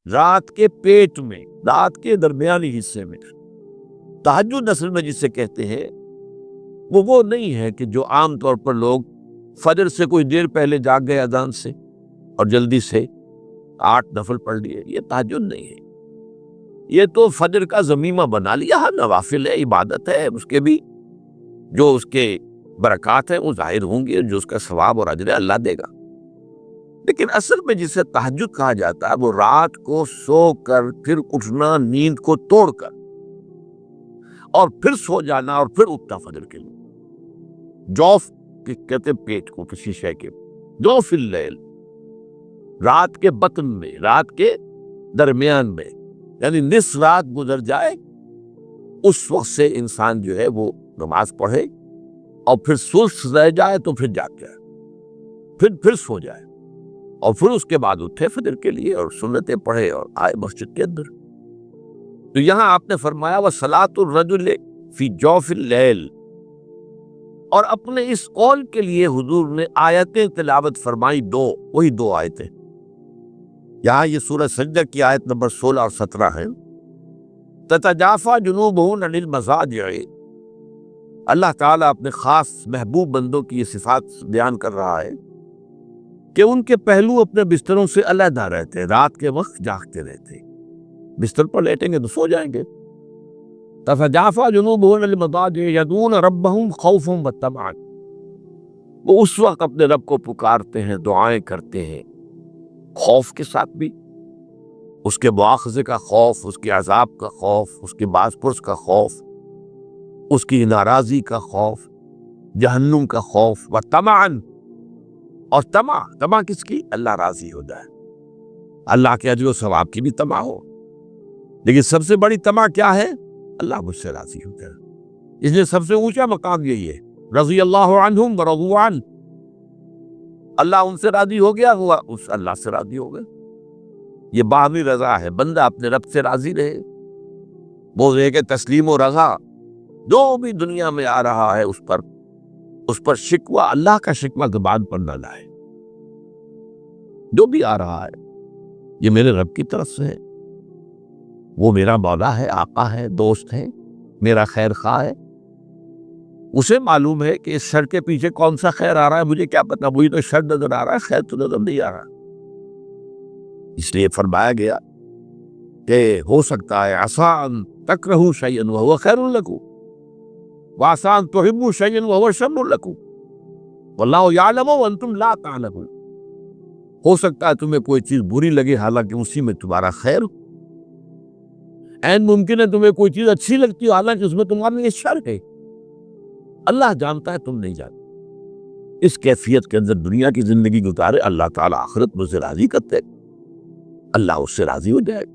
رات کے پیٹ میں، رات کے درمیانی حصے میں۔ تہجد اصل میں جسے کہتے ہیں وہ نہیں ہے کہ جو عام طور پر لوگ فجر سے کوئی دیر پہلے جاگ گئے اذان سے اور جلدی سے 8 نفل پڑھ لیے، یہ تہجد نہیں ہے۔ یہ تو فجر کا ضمیمہ بنا لیا، ہاں نوافل ہے، عبادت ہے، اس کے بھی جو اس کے برکات ہیں وہ ظاہر ہوں گے، جو اس کا ثواب اور اجر ہے اللہ دے گا۔ لیکن اصل میں جسے تہجد کہا جاتا ہے وہ رات کو سو کر پھر اٹھنا، نیند کو توڑ کر، اور پھر سو جانا اور پھر اٹھنا فجر کے لیے۔ جوف کہتے ہیں پیٹ کو، کسی شے کے جوف اللیل، رات کے بطن میں، رات کے درمیان میں، یعنی نصف رات گزر جائے اس وقت سے انسان جو ہے وہ نماز پڑھے، اور پھر سست رہ جائے تو پھر جاگ جائے، پھر سو جائے، اور پھر اس کے بعد اٹھے فجر کے لیے اور سنتیں پڑھے اور آئے مسجد کے اندر۔ تو یہاں آپ نے فرمایا وَصَلَاةُ الرَّجُلِ فِي جَوْفِ اللَّيْلِ، اور اپنے اس قول کے لیے حضور نے آیتیں تلاوت فرمائی، وہی دو آیتیں۔ یہاں یہ سورہ سجدہ کی آیت نمبر 16 اور 17 ہے۔ تتجافى جنوبهم عن المضاجع، اللہ تعالیٰ اپنے خاص محبوب بندوں کی یہ صفات بیان کر رہا ہے کہ ان کے پہلو اپنے بستروں سے علیحدہ رہتے، رات کے وقت جاگتے رہتے، بستر پر لیٹیں گے تو سو جائیں گے۔ تتجافى جنوبهم عن المضاجع يدعون ربهم خوفا وطمعا، وہ اس وقت اپنے رب کو پکارتے ہیں، دعائیں کرتے ہیں، خوف کے ساتھ بھی، اس کے مواخذے کا خوف، اس کے عذاب کا خوف، اس کے باز پرس کا خوف، اس کی ناراضی کا خوف، جہنم کا خوف، و طمعاً، اور طمع کس کی؟ اللہ راضی ہو جائے، اللہ کے اجر و ثواب کی بھی طمع ہو، لیکن سب سے بڑی طمع کیا ہے؟ اللہ مجھ سے راضی ہو جائے۔ اس لیے سب سے اونچا مقام یہی ہے، رضی اللہ عنہم ورضوا عنہ، اللہ ان سے راضی ہو گیا، ہوا اس اللہ سے راضی ہو گئے۔ یہ باہمی رضا ہے، بندہ اپنے رب سے راضی رہے، وہ ہے کہ تسلیم و رضا جو بھی دنیا میں آ رہا ہے اس پر شکوہ، اللہ کا شکوہ زبان پر نہ لائے۔ جو بھی آ رہا ہے یہ میرے رب کی طرف سے ہے، وہ میرا مولا ہے، آقا ہے، دوست ہے، میرا خیر خواہ ہے، اسے معلوم ہے کہ اس شر کے پیچھے کون سا خیر آ رہا ہے، مجھے کیا پتا، مجھے تو شر نظر آ رہا ہے، خیر تو نظر نہیں آ رہا۔ اس لیے فرمایا گیا کہ ہو سکتا ہے عسیٰ ان تکرہوا شیئا وہو خیر لکم، وعسیٰ ان تحبوا شیئا وہو شر لکم، واللہ یعلم وانتم لا تعلمون، ہو سکتا ہے تمہیں کوئی چیز بری لگے حالانکہ اسی میں تمہارا خیر ہو، عین ممکن ہے تمہیں کوئی چیز اچھی لگتی ہو حالانکہ اس میں تمہارے لیے شر ہے، اللہ جانتا ہے تم نہیں جانتے۔ اس کیفیت کے اندر دنیا کی زندگی گزارے، اللہ تعالیٰ آخرت میں سے راضی کرتے، اللہ اس سے راضی ہو جائے گا۔